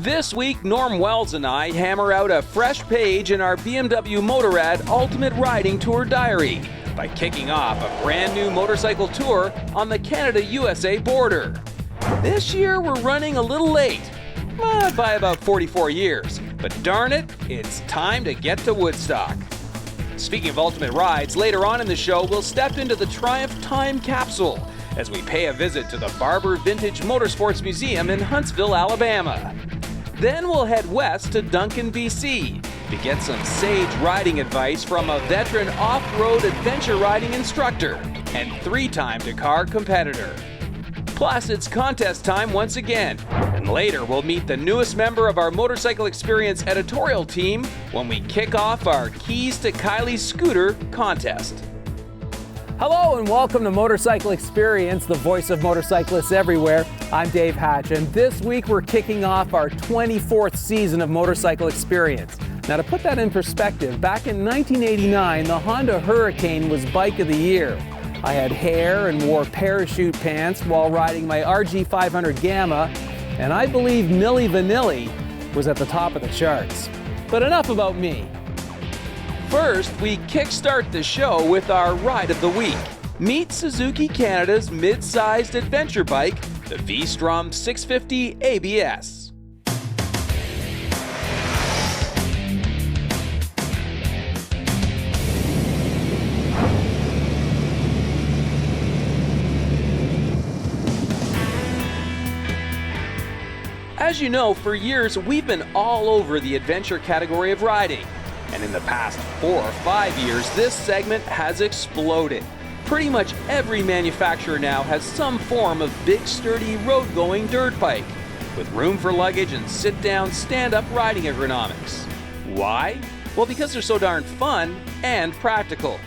This week, Norm Wells and I hammer out a fresh page in our BMW Motorrad Ultimate Riding Tour Diary by kicking off a brand new motorcycle tour on the Canada-USA border. This year, we're running a little late, by about 44 years, but darn it, it's time to get to Woodstock. Speaking of ultimate rides, later on in the show, we'll step into the Triumph Time Capsule as we pay a visit to the Barber Vintage Motorsports Museum in Huntsville, Alabama. Then we'll head west to Duncan, BC to get some sage riding advice from a veteran off-road adventure riding instructor and three-time Dakar competitor. Plus, it's contest time once again, and later we'll meet the newest member of our Motorcycle Experience editorial team when we kick off our Keys to Kylie scooter contest. Hello and welcome to Motorcycle Experience, the voice of motorcyclists everywhere. I'm Dave Hatch, and this week we're kicking off our 24th season of Motorcycle Experience. Now, to put that in perspective, back in 1989, the Honda Hurricane was Bike of the Year. I had hair and wore parachute pants while riding my RG500 Gamma, and I believe Milli Vanilli was at the top of the charts. But enough about me. First, we kickstart the show with our Ride of the Week. Meet Suzuki Canada's mid-sized adventure bike, the V-strom 650 ABS. As you know, for years we've been all over the adventure category of riding. And in the past 4 or 5 years, this segment has exploded. Pretty much every manufacturer now has some form of big, sturdy, road-going dirt bike, with room for luggage and sit-down, stand-up riding ergonomics. Why? Well, because they're so darn fun and practical.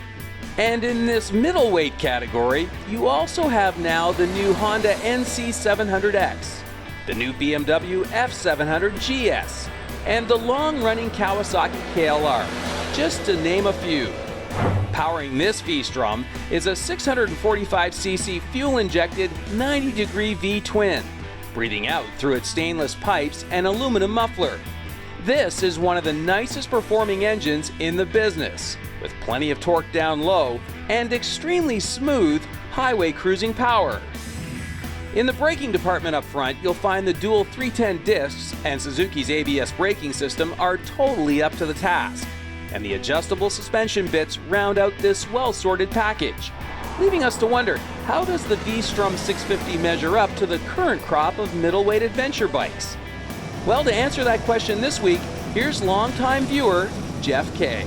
And in this middleweight category, you also have now the new Honda NC700X, the new BMW F700 GS, and the long-running Kawasaki KLR, just to name a few. Powering this V-strom is a 645cc fuel-injected 90-degree V-twin, breathing out through its stainless pipes and aluminum muffler. This is one of the nicest performing engines in the business, with plenty of torque down low and extremely smooth highway cruising power. In the braking department up front, you'll find the dual 310 discs and Suzuki's ABS braking system are totally up to the task, and the adjustable suspension bits round out this well-sorted package, leaving us to wonder, how does the V-strom 650 measure up to the current crop of middleweight adventure bikes? Well, to answer that question this week, here's longtime viewer Jeff Kay.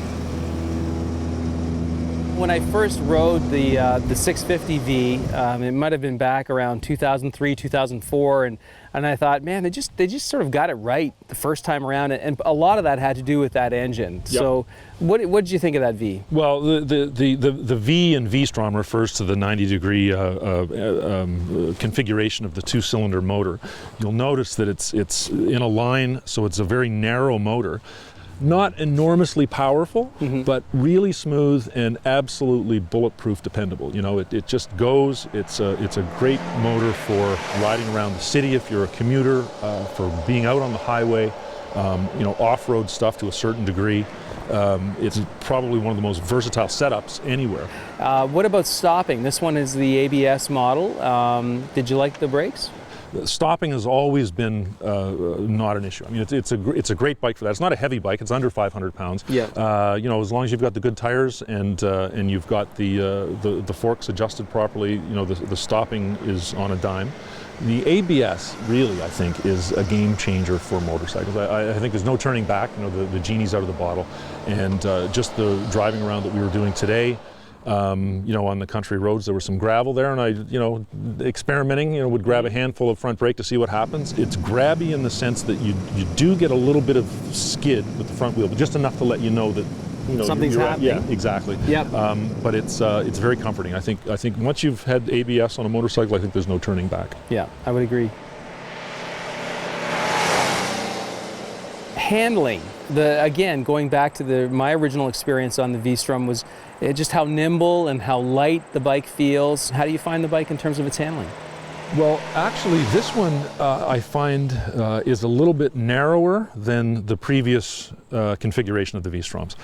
When I first rode the 650V, it might have been back around 2003, 2004, and I thought, man, they just sort of got it right the first time around, and a lot of that had to do with that engine. Yep. So, what did you think of that V? Well, the V in V-strom refers to the 90-degree configuration of the two-cylinder motor. You'll notice that it's in a line, so it's a very narrow motor. Not enormously powerful, but really smooth and absolutely bulletproof dependable. You know, it just goes. It's a great motor for riding around the city if you're a commuter, for being out on the highway, off-road stuff to a certain degree. It's probably one of the most versatile setups anywhere. What about stopping? This one is the ABS model. Did you like the brakes? Stopping has always been not an issue. I mean, it's a great bike for that. It's not a heavy bike. It's under 500 pounds. Yeah. As long as you've got the good tires and you've got the forks adjusted properly, the stopping is on a dime. The ABS really, I think, is a game changer for motorcycles. I think there's no turning back. The genie's out of the bottle, and just the driving around that we were doing today. On the country roads, there was some gravel there, and I, experimenting, would grab a handful of front brake to see what happens. It's grabby in the sense that you do get a little bit of skid with the front wheel, but just enough to let you know that something's happening. Yeah, exactly. Yep. But it's very comforting. I think once you've had ABS on a motorcycle, I think there's no turning back. Yeah, I would agree. Handling. Again, going back to my original experience on the V-strom was just how nimble and how light the bike feels. How do you find the bike in terms of its handling? Well, actually, this one I find is a little bit narrower than the previous configuration of the V-stroms.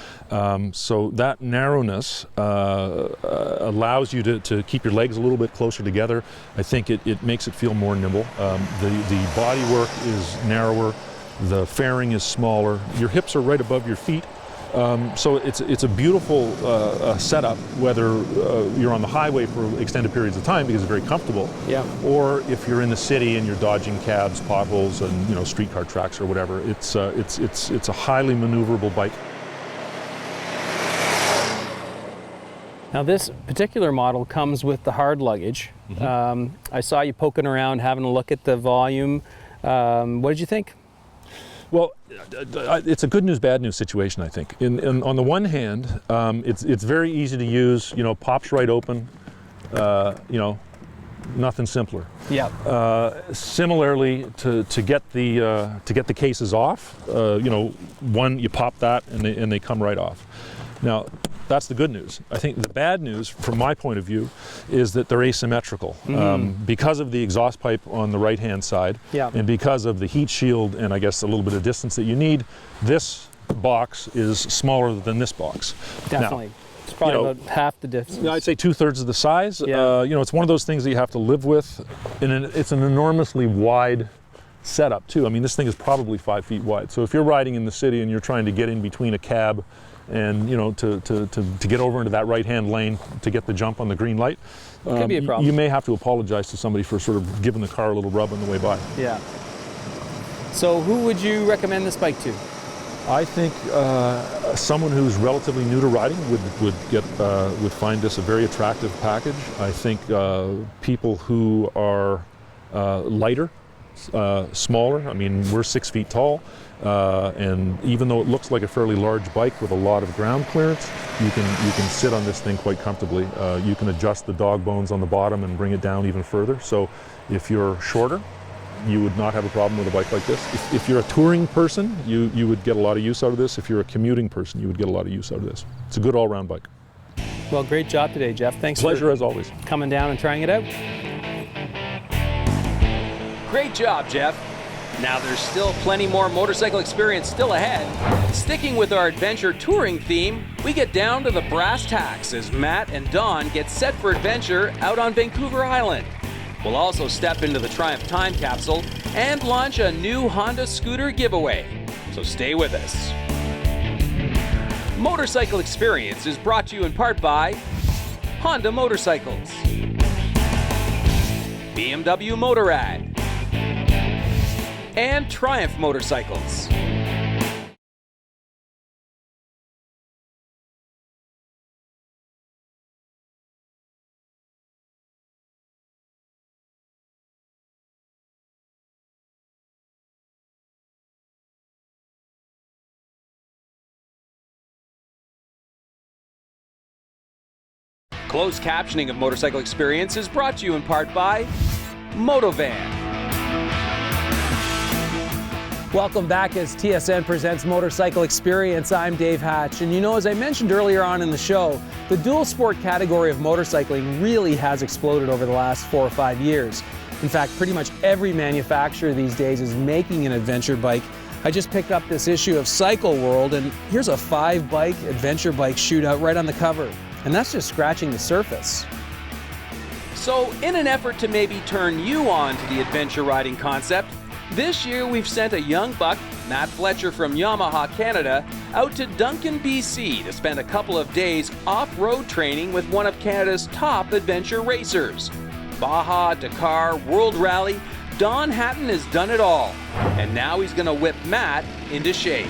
So that narrowness allows you to keep your legs a little bit closer together. I think it makes it feel more nimble. The bodywork is narrower, the fairing is smaller, your hips are right above your feet. So it's a beautiful setup, whether you're on the highway for extended periods of time because it's very comfortable, Yeah. or if you're in the city and you're dodging cabs, potholes, and streetcar tracks or whatever. It's a highly maneuverable bike. Now this particular model comes with the hard luggage. I saw you poking around, having a look at the volume. What did you think? Well, it's a good news, bad news situation, I think. On the one hand, it's very easy to use. Pops right open. Nothing simpler. Yeah. Similarly, to get the cases off, one you pop that and they come right off. Now, that's the good news. I think the bad news, from my point of view, is that they're asymmetrical. Because of the exhaust pipe on the right-hand side, Yeah. and because of the heat shield and I guess a little bit of distance that you need, this box is smaller than this box. Definitely. Now, It's probably about half the distance. I'd say 2/3 of the size. Yeah. It's one of those things that you have to live with, and it's an enormously wide setup too. I mean, this thing is probably 5 feet wide. So if you're riding in the city and you're trying to get in between a cab and to get over into that right-hand lane to get the jump on the green light, Could be a problem. you may have to apologize to somebody for sort of giving the car a little rub on the way by. Yeah. So who would you recommend this bike to? I think someone who's relatively new to riding would find this a very attractive package. I think people who are lighter, smaller. I mean, we're 6 feet tall. And even though it looks like a fairly large bike with a lot of ground clearance, you can sit on this thing quite comfortably. You can adjust the dog bones on the bottom and bring it down even further. So if you're shorter, you would not have a problem with a bike like this. If you're a touring person, you would get a lot of use out of this. If you're a commuting person, you would get a lot of use out of this. It's a good all-round bike. Well, great job today, Jeff. Thanks Pleasure as always. for coming down and trying it out. Great job, Jeff. Now there's still plenty more motorcycle experience still ahead. Sticking with our adventure touring theme, we get down to the brass tacks as Matt and Don get set for adventure out on Vancouver Island. We'll also step into the Triumph time capsule and launch a new Honda scooter giveaway. So stay with us. Motorcycle Experience is brought to you in part by Honda Motorcycles, BMW Motorrad, and Triumph Motorcycles. Closed captioning of Motorcycle Experience is brought to you in part by Motovan. Welcome back as TSN presents Motorcycle Experience. I'm Dave Hatch. And as I mentioned earlier on in the show, the dual sport category of motorcycling really has exploded over the last 4 or 5 years. In fact, pretty much every manufacturer these days is making an adventure bike. I just picked up this issue of Cycle World, and here's a 5-bike adventure bike shootout right on the cover. And that's just scratching the surface. So, in an effort to maybe turn you on to the adventure riding concept, this year we've sent a young buck, Matt Fletcher from Yamaha Canada, out to Duncan, BC to spend a couple of days off-road training with one of Canada's top adventure racers. Baja, Dakar, World Rally, Don Hatton has done it all. And now he's going to whip Matt into shape.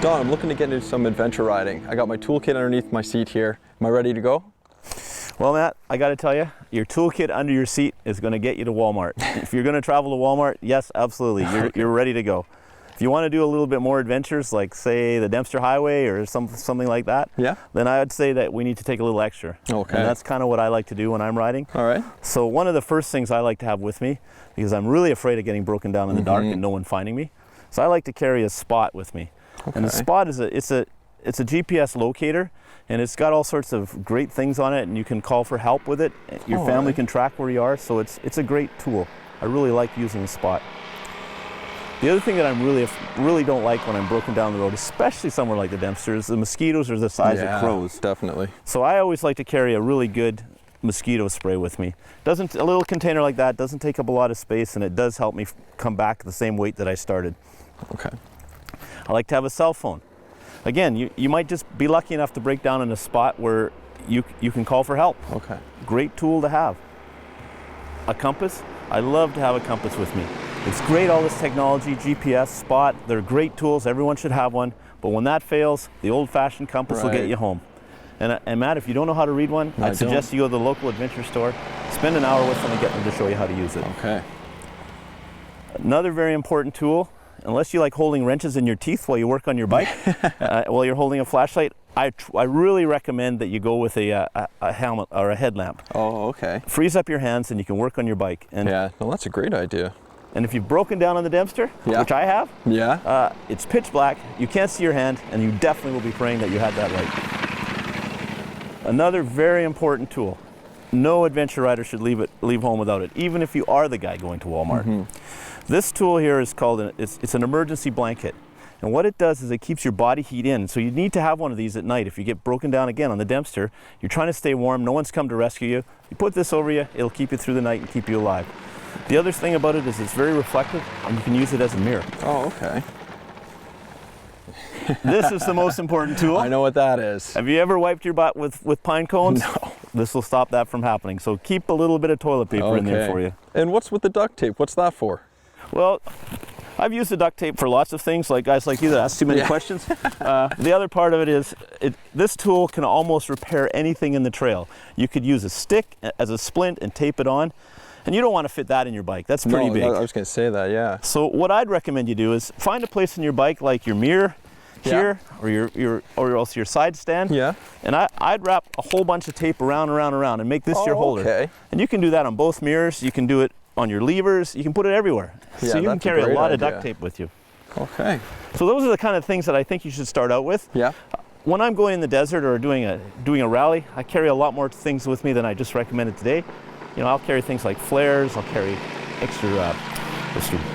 Don, I'm looking to get into some adventure riding. I got my toolkit underneath my seat here. Am I ready to go? Well, Matt, I got to tell you, your toolkit under your seat is going to get you to Walmart. If you're going to travel to Walmart, yes, absolutely, you're ready to go. If you want to do a little bit more adventures, like say the Dempster Highway or something like that, Yeah. then I would say that we need to take a little extra. Okay. And that's kind of what I like to do when I'm riding. All right. So one of the first things I like to have with me, because I'm really afraid of getting broken down in the dark and no one finding me, so I like to carry a spot with me. And the spot is it's a GPS locator, and it's got all sorts of great things on it, and you can call for help with it. Your family can track where you are, so it's a great tool. I really like using the Spot. The other thing that I really don't like when I'm broken down the road, especially somewhere like the Dempster, is the mosquitoes are the size of crows. Definitely. So I always like to carry a really good mosquito spray with me. A little container like that doesn't take up a lot of space, and it does help me come back the same weight that I started. Okay. I like to have a cell phone. Again, you might just be lucky enough to break down in a spot where you can call for help. Okay. Great tool to have. A compass. I love to have a compass with me. It's great, all this technology, GPS, Spot, they're great tools. Everyone should have one. But when that fails, the old-fashioned compass will get you home. And Matt, if you don't know how to read one, I'd suggest you go to the local adventure store, spend an hour with them and get them to show you how to use it. Okay. Another very important tool, unless you like holding wrenches in your teeth while you work on your bike, while you're holding a flashlight, I really recommend that you go with a helmet or a headlamp. Oh, okay. Frees up your hands and you can work on your bike. And yeah, well, that's a great idea. And if you've broken down on the Dempster, which I have, it's pitch black, you can't see your hand, and you definitely will be praying that you had that right. Another very important tool. No adventure rider should leave home without it, even if you are the guy going to Walmart. This tool here is called, it's an emergency blanket. And what it does is it keeps your body heat in. So you need to have one of these at night. If you get broken down again on the Dempster, you're trying to stay warm, no one's come to rescue you. You put this over you, it'll keep you through the night and keep you alive. The other thing about it is it's very reflective, and you can use it as a mirror. Oh, okay. This is the most important tool. I know what that is. Have you ever wiped your butt with pine cones? No. This will stop that from happening. So keep a little bit of toilet paper in there for you. And what's with the duct tape? What's that for? Well, I've used the duct tape for lots of things, like guys like you that ask too many questions. The other part of it is, this tool can almost repair anything in the trail. You could use a stick as a splint and tape it on. And you don't want to fit that in your bike. That's pretty big. I was going to say that, yeah. So what I'd recommend you do is find a place in your bike, like your mirror here, or else your side stand. Yeah. And I'd wrap a whole bunch of tape around, and make this your holder. Okay. And you can do that on both mirrors. You can do it on your levers. You can put it everywhere. Yeah, so you can carry a lot of idea. duct tape with you. Okay. So those are the kind of things that I think you should start out with. Yeah. When I'm going in the desert or doing a rally, I carry a lot more things with me than I just recommended today. You know, I'll carry things like flares, I'll carry extra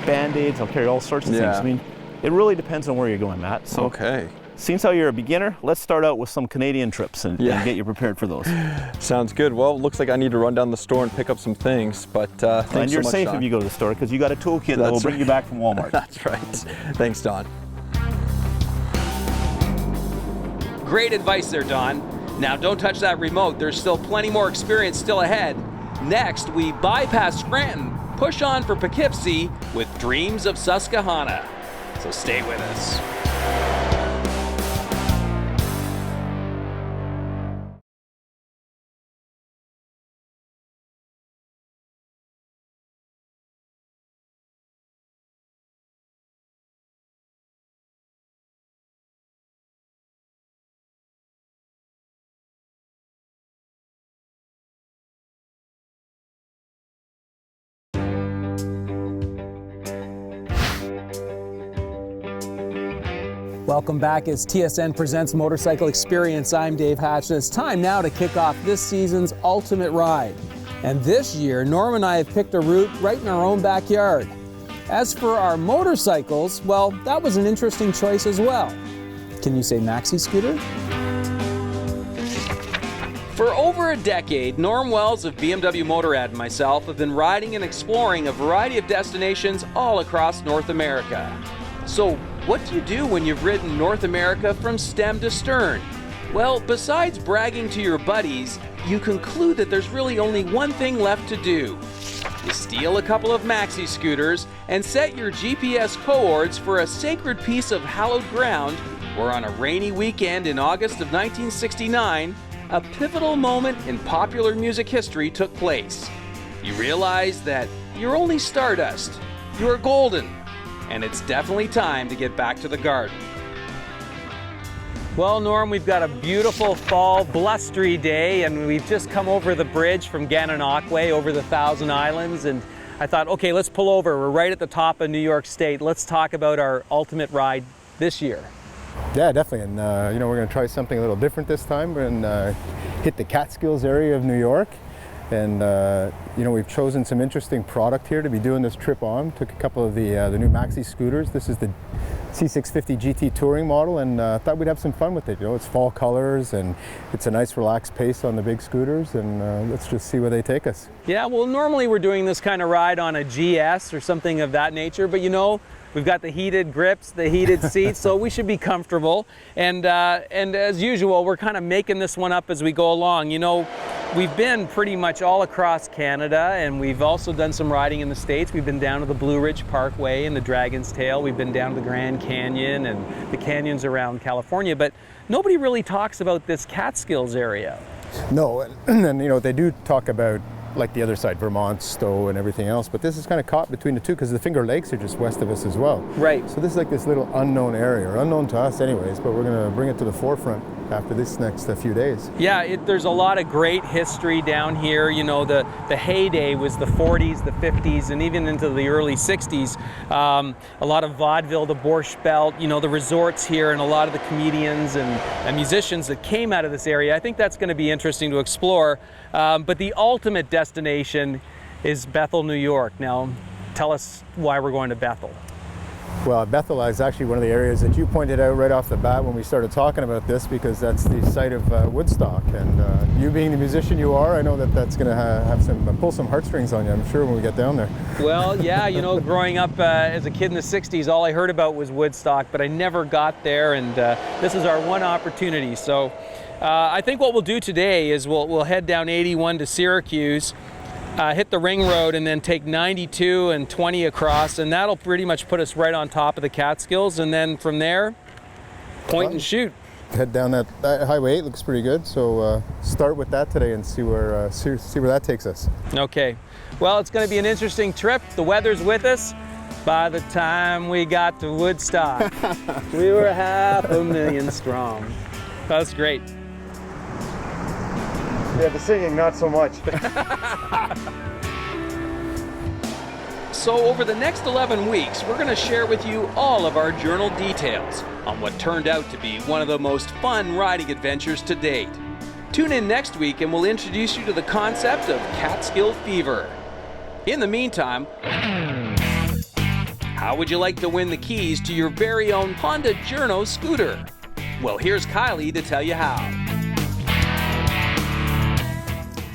Band-Aids, I'll carry all sorts of things. I mean, it really depends on where you're going, Matt. So, since how you're a beginner, let's start out with some Canadian trips and get you prepared for those. Sounds good. Well, it looks like I need to run down the store and pick up some things, but thanks so much, And you're safe Don. If you go to the store, because you got a toolkit that will bring you back from Walmart. That's right. Thanks, Don. Great advice there, Don. Now don't touch that remote. There's still plenty more experience still ahead. Next, we bypass Scranton, push on for Poughkeepsie with Dreams of Susquehanna. So stay with us. Welcome back as TSN presents Motorcycle Experience. I'm Dave Hatch, and it's time now to kick off this season's ultimate ride. And this year, Norm and I have picked a route right in our own backyard. As for our motorcycles, well, that was an interesting choice as well. Can you say maxi scooter? For over a decade, Norm Wells of BMW Motorrad and myself have been riding and exploring a variety of destinations all across North America. So, what do you do when you've ridden North America from stem to stern? Well, besides bragging to your buddies, you conclude that there's really only one thing left to do. You steal a couple of maxi scooters and set your GPS coords for a sacred piece of hallowed ground where on a rainy weekend in August of 1969, a pivotal moment in popular music history took place. You realize that you're only stardust, you're golden, and it's definitely time to get back to the garden. Well, Norm, we've got a beautiful fall blustery day, and we've just come over the bridge from Gananoque over the Thousand Islands, and I thought, okay, let's pull over. We're right at the top of New York State. Let's talk about our ultimate ride this year. Yeah, definitely. And we're going to try something a little different this time. We're going to hit the Catskills area of New York. And we've chosen some interesting product here to be doing this trip on. Took a couple of the new maxi scooters. This is the C650 GT touring model, and thought we'd have some fun with it. It's fall colors, and it's a nice relaxed pace on the big scooters, and let's just see where they take us. Yeah, well, normally we're doing this kind of ride on a GS or something of that nature, but we've got the heated grips, the heated seats, so we should be comfortable. And as usual, we're kind of making this one up as we go along. We've been pretty much all across Canada, and we've also done some riding in the States. We've been down to the Blue Ridge Parkway and the Dragon's Tail. We've been down to the Grand Canyon and the canyons around California, but nobody really talks about this Catskills area. No, and they do talk about like the other side, Vermont, Stowe, and everything else, but this is kind of caught between the two because the Finger Lakes are just west of us as well. Right. So this is like this little unknown area, or unknown to us anyways, but we're going to bring it to the forefront after this next few days. Yeah, there's a lot of great history down here. The heyday was the 40s, the 50s, and even into the early 60s. A lot of vaudeville, the Borscht Belt, the resorts here, and a lot of the comedians and musicians that came out of this area. I think that's going to be interesting to explore. But the ultimate destination is Bethel, New York. Now, tell us why we're going to Bethel. Well, Bethel is actually one of the areas that you pointed out right off the bat when we started talking about this, because that's the site of Woodstock. And you being the musician you are, I know that that's going to pull some heartstrings on you, I'm sure, when we get down there. Well, yeah, growing up as a kid in the 60s, all I heard about was Woodstock, but I never got there, and this is our one opportunity. So I think what we'll do today is we'll head down 81 to Syracuse, hit the ring road, and then take 92 and 20 across, and that'll pretty much put us right on top of the Catskills, and then from there, point and shoot. Head down that Highway 8 looks pretty good, so start with that today and see where that takes us. Okay, well, it's going to be an interesting trip. The weather's with us. By the time we got to Woodstock, we were 500,000 strong. That's great. Yeah, the singing, not so much. So over the next 11 weeks, we're going to share with you all of our journal details on what turned out to be one of the most fun riding adventures to date. Tune in next week and we'll introduce you to the concept of Catskill fever. In the meantime, how would you like to win the keys to your very own Honda Journo scooter? Well, here's Kylie to tell you how.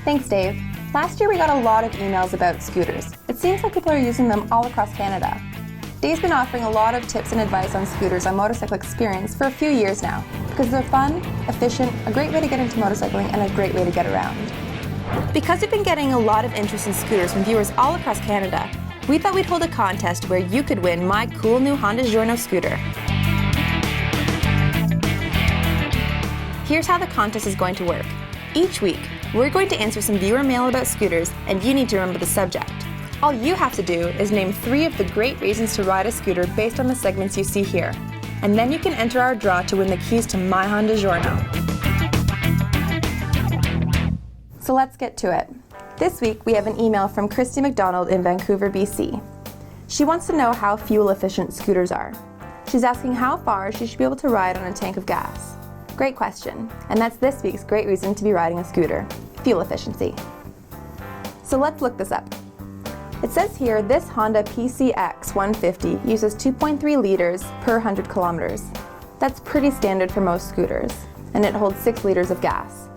Thanks, Dave. Last year we got a lot of emails about scooters. It seems like people are using them all across Canada. Dave's been offering a lot of tips and advice on scooters on Motorcycle Experience for a few years now, because they're fun, efficient, a great way to get into motorcycling, and a great way to get around. Because we've been getting a lot of interest in scooters from viewers all across Canada, we thought we'd hold a contest where you could win my cool new Honda Journo scooter. Here's how the contest is going to work. Each week, we're going to answer some viewer mail about scooters, and you need to remember the subject. All you have to do is name 3 of the great reasons to ride a scooter based on the segments you see here. And then you can enter our draw to win the keys to my Honda Journo. So let's get to it. This week, we have an email from Christy McDonald in Vancouver, BC. She wants to know how fuel-efficient scooters are. She's asking how far she should be able to ride on a tank of gas. Great question, and that's this week's great reason to be riding a scooter, fuel efficiency. So let's look this up. It says here this Honda PCX 150 uses 2.3 liters per 100 kilometers. That's pretty standard for most scooters, and it holds 6 liters of gas.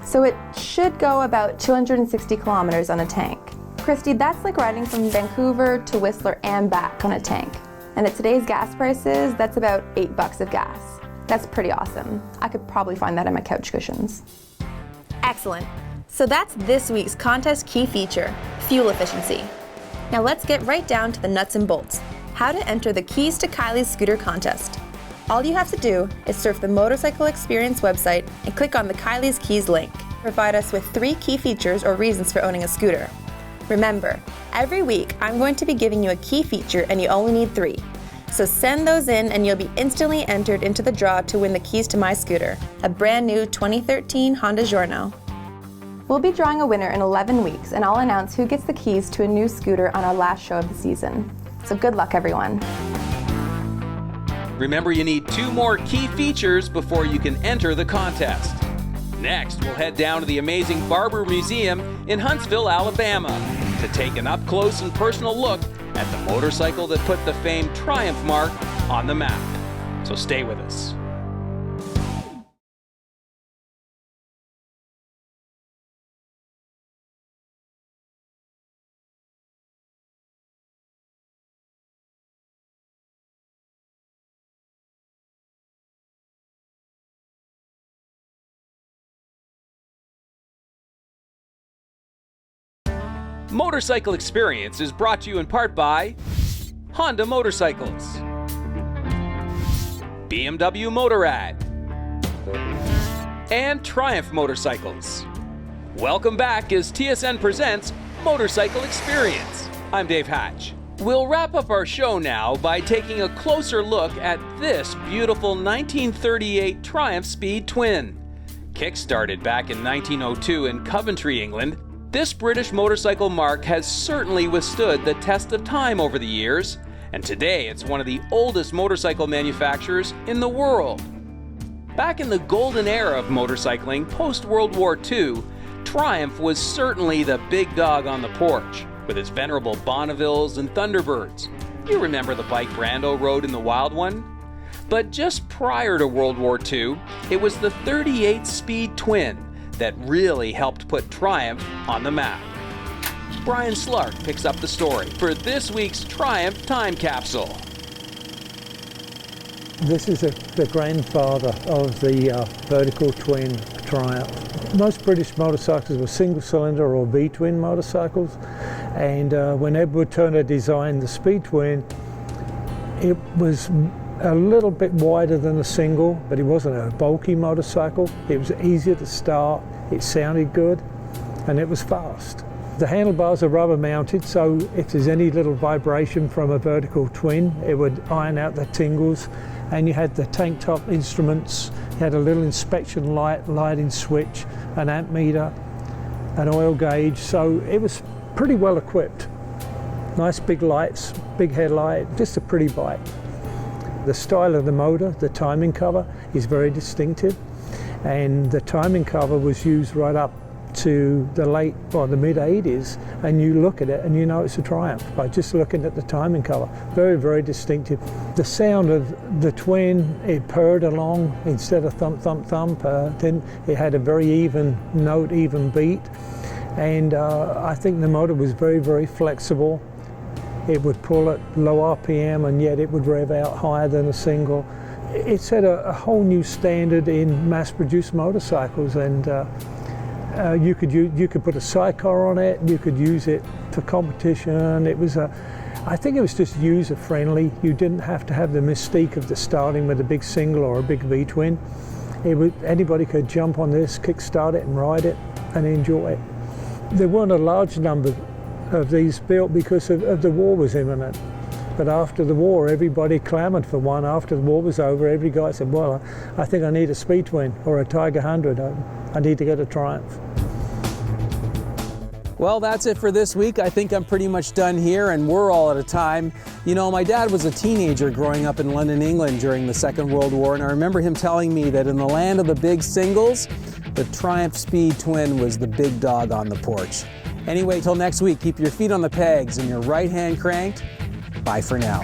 So it should go about 260 kilometers on a tank. Christy, that's like riding from Vancouver to Whistler and back on a tank. And at today's gas prices, that's about $8 of gas. That's pretty awesome. I could probably find that in my couch cushions. Excellent. So that's this week's contest key feature, fuel efficiency. Now let's get right down to the nuts and bolts. How to enter the Keys to Kylie's Scooter contest. All you have to do is surf the Motorcycle Experience website and click on the Kylie's Keys link. Provide us with 3 key features or reasons for owning a scooter. Remember, every week I'm going to be giving you a key feature and you only need 3. So send those in and you'll be instantly entered into the draw to win the keys to my scooter, a brand new 2013 Honda Journo. We'll be drawing a winner in 11 weeks, and I'll announce who gets the keys to a new scooter on our last show of the season. So good luck, everyone. Remember, you need 2 more key features before you can enter the contest. Next, we'll head down to the amazing Barber Museum in Huntsville, Alabama, to take an up-close and personal look at the motorcycle that put the famed Triumph mark on the map. So stay with us. Motorcycle Experience is brought to you in part by Honda Motorcycles, BMW Motorrad, and Triumph Motorcycles. Welcome back as TSN presents Motorcycle Experience. I'm Dave Hatch. We'll wrap up our show now by taking a closer look at this beautiful 1938 Triumph Speed Twin. Kick-started back in 1902 in Coventry, England, this British motorcycle marque has certainly withstood the test of time over the years, and today it's one of the oldest motorcycle manufacturers in the world. Back in the golden era of motorcycling post-World War II, Triumph was certainly the big dog on the porch, with its venerable Bonnevilles and Thunderbirds. You remember the bike Brando rode in the Wild One? But just prior to World War II, it was the 38 Speed Twin that really helped put Triumph on the map. Brian Slark picks up the story for this week's Triumph Time Capsule. This is the grandfather of the vertical twin Triumph. Most British motorcycles were single-cylinder or V-twin motorcycles, and when Edward Turner designed the Speed Twin, it was a little bit wider than a single, but it wasn't a bulky motorcycle. It was easier to start, it sounded good, and it was fast. The handlebars are rubber mounted, so if there's any little vibration from a vertical twin, it would iron out the tingles. And you had the tank top instruments, you had a little inspection light, lighting switch, an amp meter, an oil gauge, so it was pretty well equipped. Nice big lights, big headlight, just a pretty bike. The style of the motor, the timing cover, is very distinctive, and the timing cover was used right up to the the mid 80s, and you look at it and you know it's a Triumph by just looking at the timing cover. Very, very distinctive. The sound of the twin, it purred along instead of thump, thump, thump. Then it had a very even note, even beat, and I think the motor was very, very flexible. It would pull at low RPM and yet it would rev out higher than a single. It set a whole new standard in mass-produced motorcycles, and you could put a sidecar on it, you could use it for competition. I think it was just user-friendly. You didn't have to have the mystique of the starting with a big single or a big V-twin. Anybody could jump on this, kickstart it and ride it and enjoy it. There weren't a large number of these built because of the war was imminent. But after the war, everybody clamored for one. After the war was over, every guy said, well, I think I need a Speed Twin or a Tiger 100. I need to get a Triumph. Well, that's it for this week. I think I'm pretty much done here, and we're all out of time. You know, my dad was a teenager growing up in London, England during the Second World War, and I remember him telling me that in the land of the big singles, the Triumph Speed Twin was the big dog on the porch. Anyway, till next week, keep your feet on the pegs and your right hand cranked. Bye for now.